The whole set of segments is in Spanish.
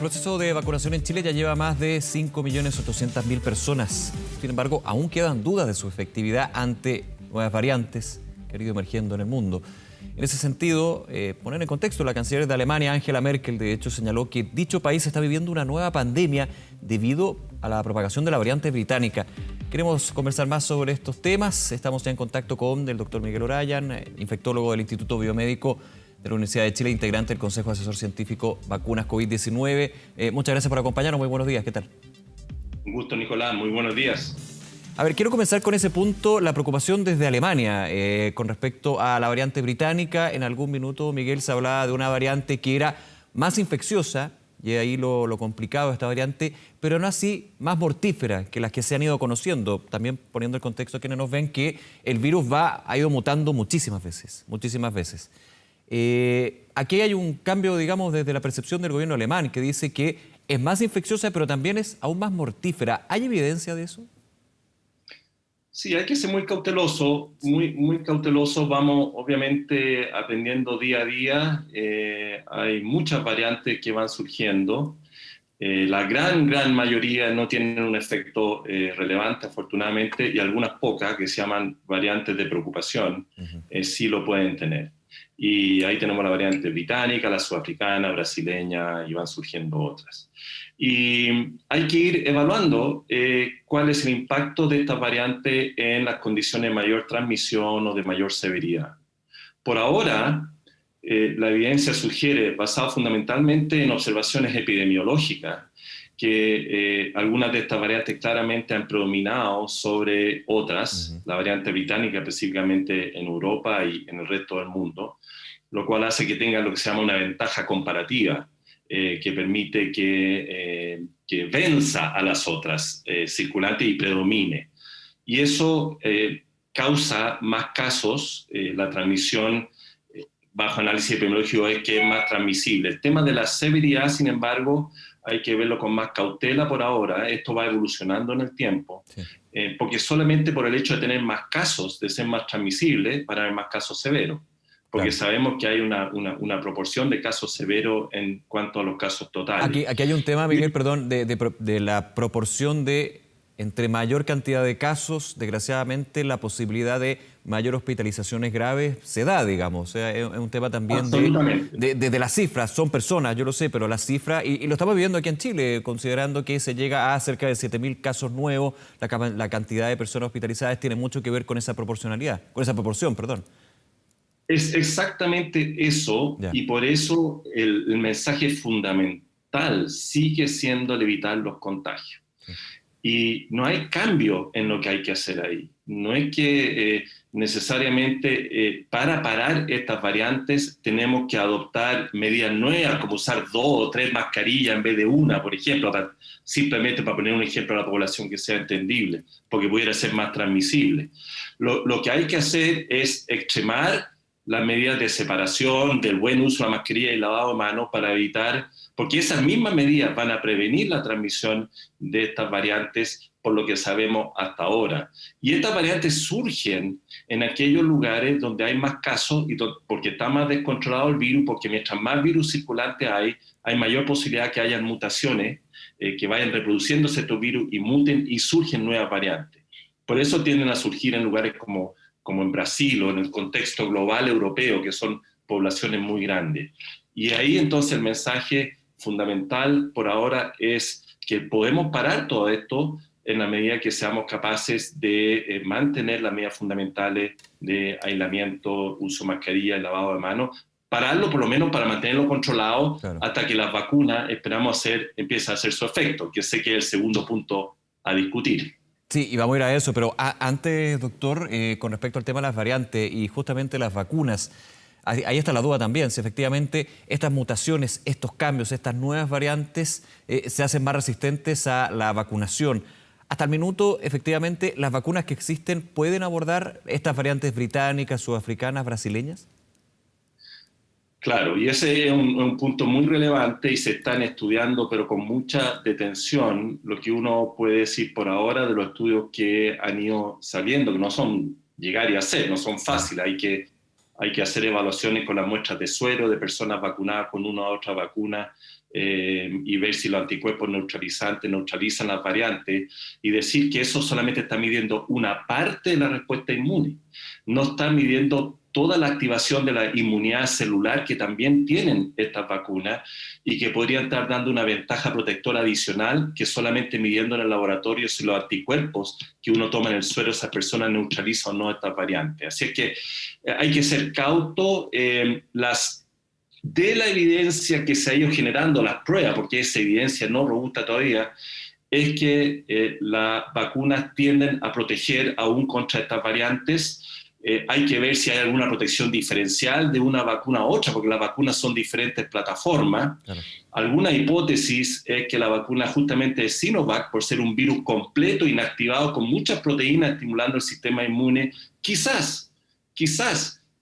proceso de vacunación en Chile ya lleva más de 5.800.000 personas. Sin embargo, aún quedan dudas de su efectividad ante nuevas variantes que han ido emergiendo en el mundo. En ese sentido, poner en contexto, la canciller de Alemania, Angela Merkel, de hecho señaló que dicho país está viviendo una nueva pandemia debido a la propagación de la variante británica. Queremos conversar más sobre estos temas. Estamos ya en contacto con el doctor Miguel Orayan, infectólogo del Instituto Biomédico de la Universidad de Chile, integrante del Consejo Asesor Científico Vacunas COVID-19. Muchas gracias por acompañarnos. Muy buenos días. ¿Qué tal? Un gusto, Nicolás. Muy buenos días. A ver, quiero comenzar con ese punto, la preocupación desde Alemania con respecto a la variante británica. En algún minuto, Miguel, se hablaba de una variante que era más infecciosa, y ahí lo complicado de esta variante, pero no así más mortífera que las que se han ido conociendo. También poniendo el contexto a quienes nos ven que el virus ha ido mutando muchísimas veces. Aquí hay un cambio, digamos, desde la percepción del gobierno alemán, que dice que es más infecciosa, pero también es aún más mortífera. ¿Hay evidencia de eso? Sí, hay que ser muy cauteloso, muy cauteloso. Vamos, obviamente, aprendiendo día a día. Hay muchas variantes que van surgiendo. La gran mayoría no tienen un efecto relevante, afortunadamente, y algunas pocas, que se llaman variantes de preocupación, sí lo pueden tener. Y ahí tenemos la variante británica, la sudafricana, brasileña, y van surgiendo otras. Y hay que ir evaluando cuál es el impacto de estas variantes en las condiciones de mayor transmisión o de mayor severidad. Por ahora, la evidencia sugiere, basada fundamentalmente en observaciones epidemiológicas, que algunas de estas variantes claramente han predominado sobre otras, la variante británica específicamente en Europa y en el resto del mundo, lo cual hace que tengan lo que se llama una ventaja comparativa, que permite que venza a las otras circulantes y predomine. Y eso causa más casos, la transmisión bajo análisis epidemiológico es que es más transmisible. El tema de la severidad, sin embargo, hay que verlo con más cautela por ahora. Esto va evolucionando en el tiempo, sí. Porque solamente por el hecho de tener más casos, de ser más transmisible, van a haber más casos severos. Porque claro, sabemos que hay una proporción de casos severos en cuanto a los casos totales. Aquí hay un tema, Miguel, perdón, de la proporción de entre mayor cantidad de casos, desgraciadamente, la posibilidad de mayor hospitalizaciones graves se da, digamos. O sea, es un tema también de las cifras. Son personas, yo lo sé, pero las cifras, y lo estamos viviendo aquí en Chile, considerando que se llega a cerca de 7.000 casos nuevos, la cantidad de personas hospitalizadas tiene mucho que ver con esa proporcionalidad, con esa proporción, perdón. Es exactamente eso, y por eso el mensaje fundamental sigue siendo el evitar los contagios. Y no hay cambio en lo que hay que hacer ahí. No es que necesariamente para parar estas variantes tenemos que adoptar medidas nuevas, como usar 2 o 3 mascarillas en vez de una, por ejemplo, simplemente para poner un ejemplo a la población que sea entendible, porque pudiera ser más transmisible. Lo que hay que hacer es extremar las medidas de separación, del buen uso de la mascarilla y lavado de manos para evitar, porque esas mismas medidas van a prevenir la transmisión de estas variantes por lo que sabemos hasta ahora. Y estas variantes surgen en aquellos lugares donde hay más casos, porque está más descontrolado el virus, porque mientras más virus circulante hay mayor posibilidad que hayan mutaciones, que vayan reproduciéndose estos virus y muten y surgen nuevas variantes. Por eso tienden a surgir en lugares como en Brasil o en el contexto global europeo, que son poblaciones muy grandes. Y ahí entonces el mensaje fundamental por ahora es que podemos parar todo esto en la medida que seamos capaces de mantener las medidas fundamentales de aislamiento, uso de mascarilla y lavado de manos, pararlo por lo menos para mantenerlo controlado, claro, hasta que las vacunas, esperamos empiecen a hacer su efecto, que sé que es el segundo punto a discutir. Sí, y vamos a ir a eso, pero antes, doctor, con respecto al tema de las variantes y justamente las vacunas, ahí está la duda también, si efectivamente estas mutaciones, estos cambios, estas nuevas variantes se hacen más resistentes a la vacunación. Hasta el minuto, efectivamente, ¿las vacunas que existen pueden abordar estas variantes británicas, sudafricanas, brasileñas? Claro, y ese es un punto muy relevante y se están estudiando, pero con mucha detención, lo que uno puede decir por ahora de los estudios que han ido saliendo, que no son llegar y hacer, no son fáciles, hay que hacer evaluaciones con las muestras de suero de personas vacunadas con una u otra vacuna y ver si los anticuerpos neutralizantes neutralizan las variantes y decir que eso solamente está midiendo una parte de la respuesta inmune. No está midiendo toda la activación de la inmunidad celular que también tienen estas vacunas y que podrían estar dando una ventaja protectora adicional que solamente midiendo en el laboratorio si los anticuerpos que uno toma en el suero esa persona neutraliza o no estas variantes. Así es que hay que ser cauto. De la evidencia que se ha ido generando, las pruebas, porque esa evidencia no robusta todavía, es que las vacunas tienden a proteger aún contra estas variantes. Hay que ver si hay alguna protección diferencial de una vacuna a otra, porque las vacunas son diferentes plataformas. Claro. Alguna hipótesis es que la vacuna justamente de Sinovac, por ser un virus completo, inactivado, con muchas proteínas estimulando el sistema inmune, quizás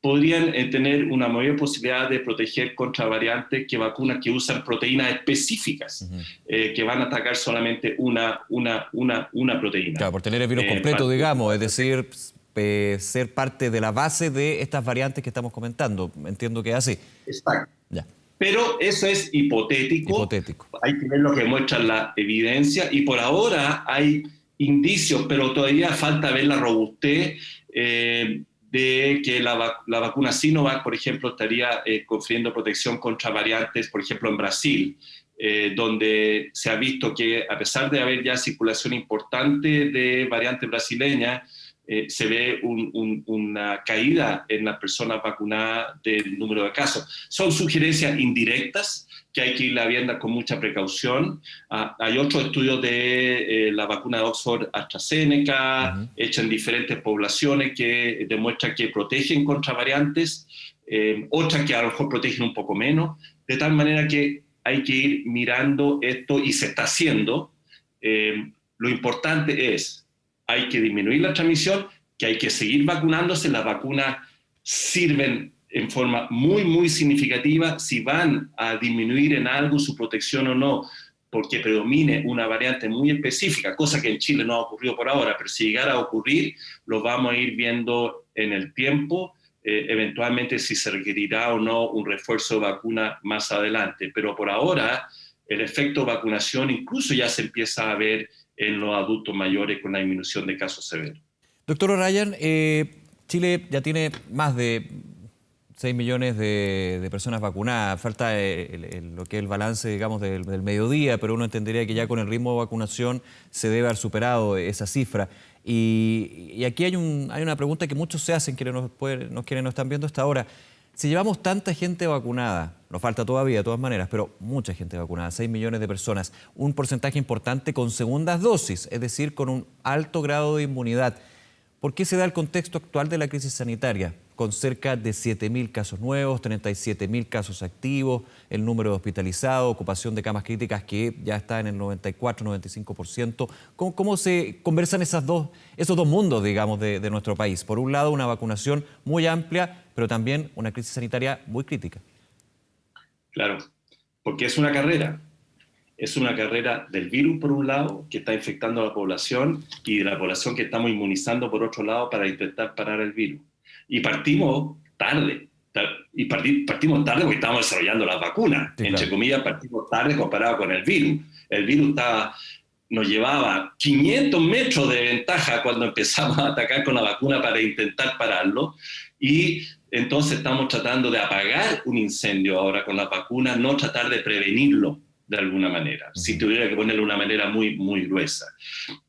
podrían tener una mayor posibilidad de proteger contra variantes que vacunas que usan proteínas específicas, que van a atacar solamente una proteína. Claro, por tener el virus completo, digamos, es decir, ser parte de la base de estas variantes que estamos comentando. Entiendo que es así. Exacto. Ya. Pero eso es hipotético. Hay que ver lo que muestra la evidencia y por ahora hay indicios, pero todavía falta ver la robustez de que la vacuna Sinovac, por ejemplo, estaría confiriendo protección contra variantes, por ejemplo, en Brasil, donde se ha visto que a pesar de haber ya circulación importante de variantes brasileñas, se ve una caída en las personas vacunadas del número de casos. Son sugerencias indirectas que hay que irla viendo con mucha precaución. Hay otros estudios de la vacuna de Oxford AstraZeneca, hecha en diferentes poblaciones, que demuestran que protegen contra variantes, otras que a lo mejor protegen un poco menos, de tal manera que hay que ir mirando esto y se está haciendo. Lo importante es, hay que disminuir la transmisión, que hay que seguir vacunándose. Las vacunas sirven en forma muy, muy significativa si van a disminuir en algo su protección o no, porque predomine una variante muy específica, cosa que en Chile no ha ocurrido por ahora, pero si llegara a ocurrir, lo vamos a ir viendo en el tiempo, eventualmente si se requerirá o no un refuerzo de vacuna más adelante. Pero por ahora, el efecto vacunación incluso ya se empieza a ver en los adultos mayores con la disminución de casos severos. Doctor O'Ryan, Chile ya tiene más de 6 millones de personas vacunadas. Falta lo que es el balance, digamos, del mediodía, pero uno entendería que ya con el ritmo de vacunación se debe haber superado esa cifra. Y aquí hay una pregunta que muchos se hacen, quienes nos están viendo hasta ahora. Si llevamos tanta gente vacunada, nos falta todavía de todas maneras, pero mucha gente vacunada, 6 millones de personas, un porcentaje importante con segundas dosis, es decir, con un alto grado de inmunidad. ¿Por qué se da el contexto actual de la crisis sanitaria? Con cerca de 7.000 casos nuevos, 37.000 casos activos, el número de hospitalizados, ocupación de camas críticas que ya está en el 94-95%. ¿Cómo se conversan esos dos mundos, digamos, de nuestro país? Por un lado, una vacunación muy amplia, pero también una crisis sanitaria muy crítica. Claro, porque es una carrera. Es una carrera del virus, por un lado, que está infectando a la población, y de la población que estamos inmunizando, por otro lado, para intentar parar el virus. Y partimos tarde. Partimos tarde porque estábamos desarrollando las vacunas. Sí, entre comillas, partimos tarde comparado con el virus. El virus nos llevaba 500 metros de ventaja cuando empezamos a atacar con la vacuna para intentar pararlo. Y entonces estamos tratando de apagar un incendio ahora con las vacunas, no tratar de prevenirlo de alguna manera, si tuviera que ponerle una manera muy, muy gruesa.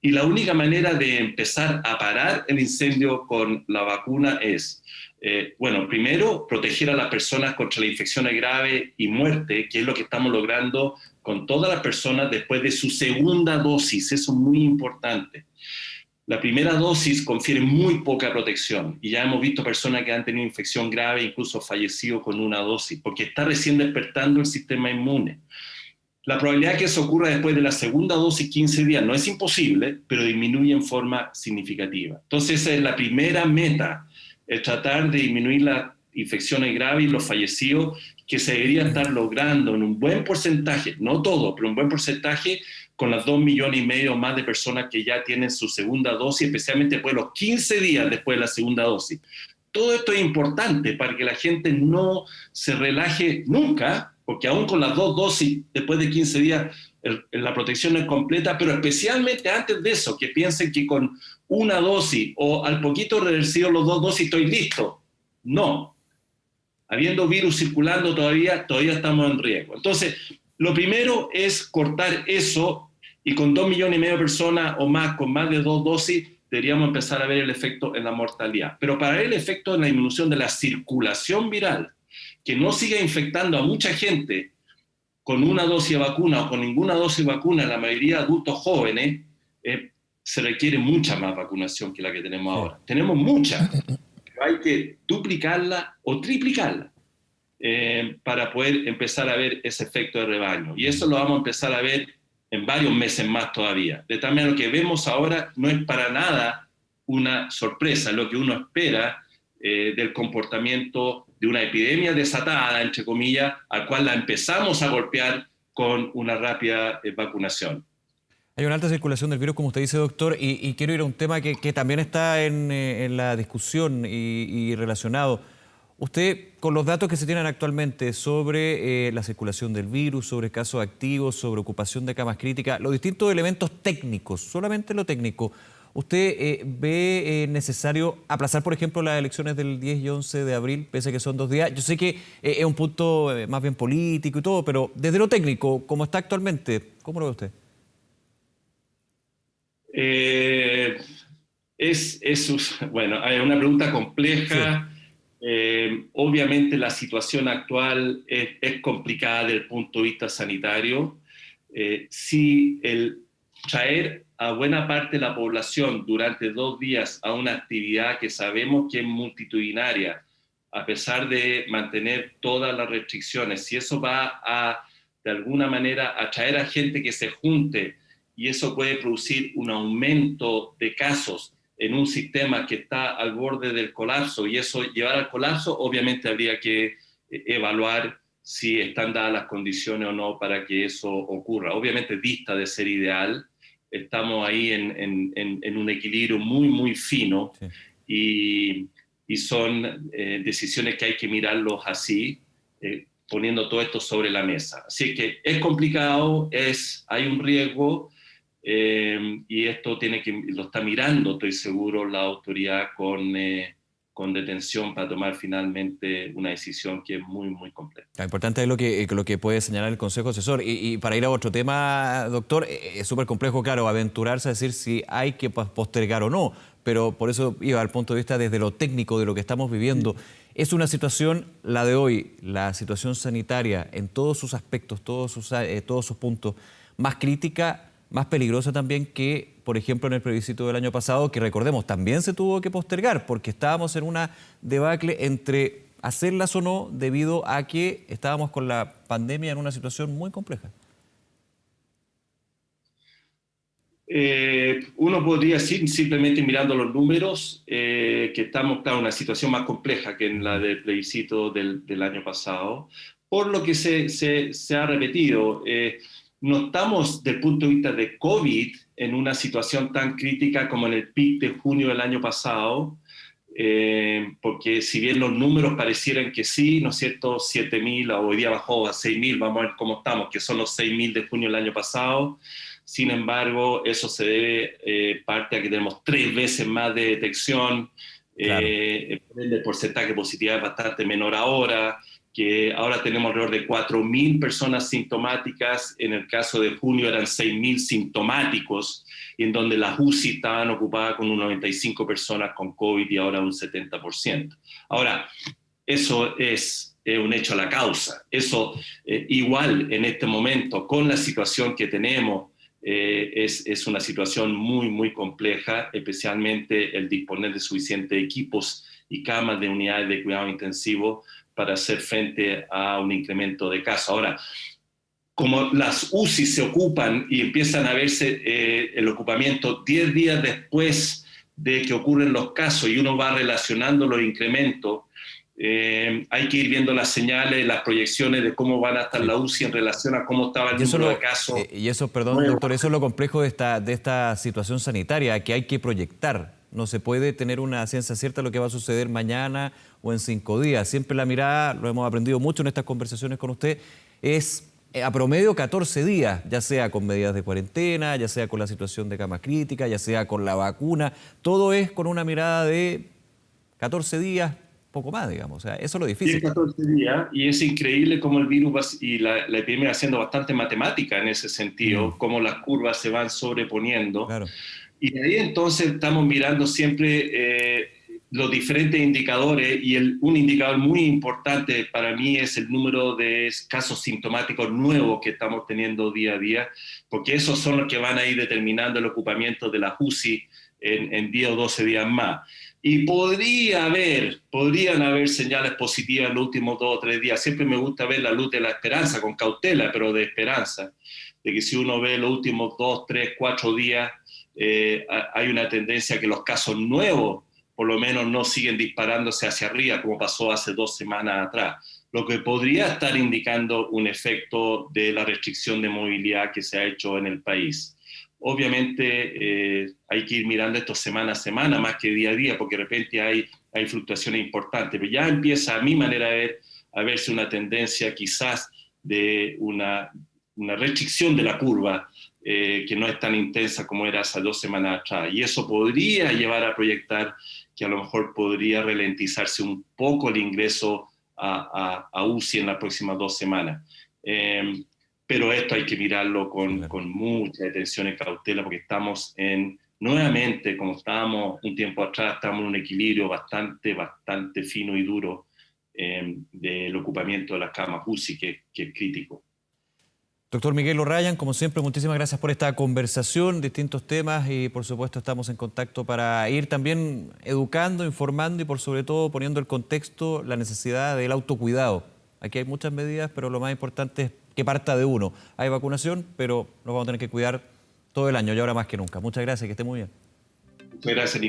Y la única manera de empezar a parar el incendio con la vacuna es, primero, proteger a las personas contra la infección grave y muerte, que es lo que estamos logrando con todas las personas después de su segunda dosis. Eso es muy importante. La primera dosis confiere muy poca protección y ya hemos visto personas que han tenido infección grave, incluso fallecido con una dosis, porque está recién despertando el sistema inmune. La probabilidad que eso ocurra después de la segunda dosis, 15 días, no es imposible, pero disminuye en forma significativa. Entonces, esa es la primera meta, el tratar de disminuir las infecciones graves y los fallecidos, que se debería estar logrando en un buen porcentaje, no todo, pero un buen porcentaje, con las 2,5 millones más de personas que ya tienen su segunda dosis, especialmente después de los 15 días después de la segunda dosis. Todo esto es importante para que la gente no se relaje nunca, porque aún con las 2 dosis, después de 15 días, la protección no es completa, pero especialmente antes de eso, que piensen que con una dosis o al poquito reversido los 2 dosis estoy listo. No. Habiendo virus circulando todavía estamos en riesgo. Entonces, lo primero es cortar eso, y con 2,5 millones de personas o más con más de 2 dosis, deberíamos empezar a ver el efecto en la mortalidad. Pero para ver el efecto en la disminución de la circulación viral, que no siga infectando a mucha gente con una dosis de vacuna o con ninguna dosis de vacuna, la mayoría de adultos jóvenes, se requiere mucha más vacunación que la que tenemos ahora. Tenemos mucha, pero hay que duplicarla o triplicarla para poder empezar a ver ese efecto de rebaño. Y eso lo vamos a empezar a ver en varios meses más todavía. De tal manera, lo que vemos ahora no es para nada una sorpresa, lo que uno espera del comportamiento de una epidemia desatada, entre comillas, al cual la empezamos a golpear con una rápida vacunación. Hay una alta circulación del virus, como usted dice, doctor, y quiero ir a un tema que también está en la discusión y relacionado. Usted, con los datos que se tienen actualmente sobre la circulación del virus, sobre casos activos, sobre ocupación de camas críticas, los distintos elementos técnicos, solamente lo técnico, ¿usted ve necesario aplazar, por ejemplo, las elecciones del 10 y 11 de abril, pese a que son 2 días? Yo sé que es un punto más bien político y todo, pero desde lo técnico, como está actualmente, ¿cómo lo ve usted? Bueno, es una pregunta compleja. Sí. Obviamente la situación actual es complicada desde el punto de vista sanitario. Si el traer a buena parte de la población durante 2 días a una actividad que sabemos que es multitudinaria, a pesar de mantener todas las restricciones, si eso va a, de alguna manera, atraer a gente que se junte, y eso puede producir un aumento de casos en un sistema que está al borde del colapso, y eso llevar al colapso, obviamente habría que evaluar si están dadas las condiciones o no para que eso ocurra. Obviamente dista de ser ideal, estamos ahí en un equilibrio muy, muy fino, sí. y son decisiones que hay que mirarlos así, poniendo todo esto sobre la mesa. Así que es complicado, hay un riesgo, y esto lo está mirando, estoy seguro, la autoridad con detención para tomar finalmente una decisión que es muy, muy compleja. Lo importante es lo que puede señalar el Consejo Asesor. Y para ir a otro tema, doctor, es súper complejo, claro, aventurarse a decir si hay que postergar o no, pero por eso iba al punto de vista desde lo técnico de lo que estamos viviendo. Sí. Es una situación, la de hoy, la situación sanitaria en todos sus aspectos, todos sus puntos, más crítica, más peligrosa también que, por ejemplo, en el plebiscito del año pasado, que recordemos, también se tuvo que postergar porque estábamos en una debacle entre hacerlas o no debido a que estábamos con la pandemia en una situación muy compleja. Uno podría decir, simplemente mirando los números, que estamos, claro, en una situación más compleja que en la del plebiscito del año pasado, por lo que se ha repetido. No estamos, desde el punto de vista de COVID, en una situación tan crítica como en el pic de junio del año pasado, porque si bien los números parecieran que sí, ¿no es cierto?, 7.000, hoy día bajó a 6.000, vamos a ver cómo estamos, que son los 6.000 de junio del año pasado. Sin embargo, eso se debe parte a que tenemos 3 veces más de detección, claro. El porcentaje de positividad es bastante menor ahora, que ahora tenemos alrededor de 4.000 personas sintomáticas, en el caso de junio eran 6.000 sintomáticos, y en donde las UCI estaban ocupadas con un 95 personas con COVID y ahora un 70%. Ahora, eso es un hecho a la causa. Eso igual en este momento, con la situación que tenemos, es una situación muy, muy compleja, especialmente el disponer de suficientes equipos y camas de unidades de cuidado intensivo para hacer frente a un incremento de casos. Ahora, como las UCI se ocupan y empiezan a verse el ocupamiento 10 días después de que ocurren los casos y uno va relacionando los incrementos, hay que ir viendo las señales, las proyecciones de cómo van a estar la UCI en relación a cómo estaba el número de casos. Y eso, perdón, doctor, eso es lo complejo de esta situación sanitaria, que hay que proyectar No se puede tener una ciencia cierta de lo que va a suceder mañana o en 5 días. Siempre la mirada, lo hemos aprendido mucho en estas conversaciones con usted, es a promedio 14 días, ya sea con medidas de cuarentena, ya sea con la situación de cama crítica, ya sea con la vacuna. Todo es con una mirada de 14 días, poco más, digamos. O sea, eso es lo difícil. 10, 14 días, y es increíble cómo el virus y la epidemia va siendo bastante matemática en ese sentido, cómo las curvas se van sobreponiendo. Claro. Y de ahí entonces estamos mirando siempre los diferentes indicadores, y un indicador muy importante para mí es el número de casos sintomáticos nuevos que estamos teniendo día a día, porque esos son los que van a ir determinando el ocupamiento de la UCI en 10 o 12 días más. Y podrían haber señales positivas en los últimos 2 o 3 días. Siempre me gusta ver la luz de la esperanza, con cautela, pero de esperanza. De que si uno ve los últimos 2, 3, 4 días, hay una tendencia a que los casos nuevos, por lo menos, no siguen disparándose hacia arriba, como pasó hace 2 semanas atrás. Lo que podría estar indicando un efecto de la restricción de movilidad que se ha hecho en el país. Obviamente hay que ir mirando esto semana a semana más que día a día, porque de repente hay fluctuaciones importantes, pero ya empieza, a mi manera de ver, a verse una tendencia quizás de una restricción de la curva que no es tan intensa como era hace 2 semanas atrás, y eso podría llevar a proyectar que a lo mejor podría ralentizarse un poco el ingreso a UCI en las próximas 2 semanas. Pero esto hay que mirarlo con mucha atención y cautela, porque estamos nuevamente, como estábamos un tiempo atrás, estamos en un equilibrio bastante fino y duro del ocupamiento de las camas UCI, que es crítico. Doctor Miguel O'Ryan, como siempre, muchísimas gracias por esta conversación, distintos temas, y por supuesto estamos en contacto para ir también educando, informando y por sobre todo poniendo el contexto, la necesidad del autocuidado. Aquí hay muchas medidas, pero lo más importante es que parta de uno. Hay vacunación, pero nos vamos a tener que cuidar todo el año y ahora más que nunca. Muchas gracias, que esté muy bien. Muchas gracias, Nicolás.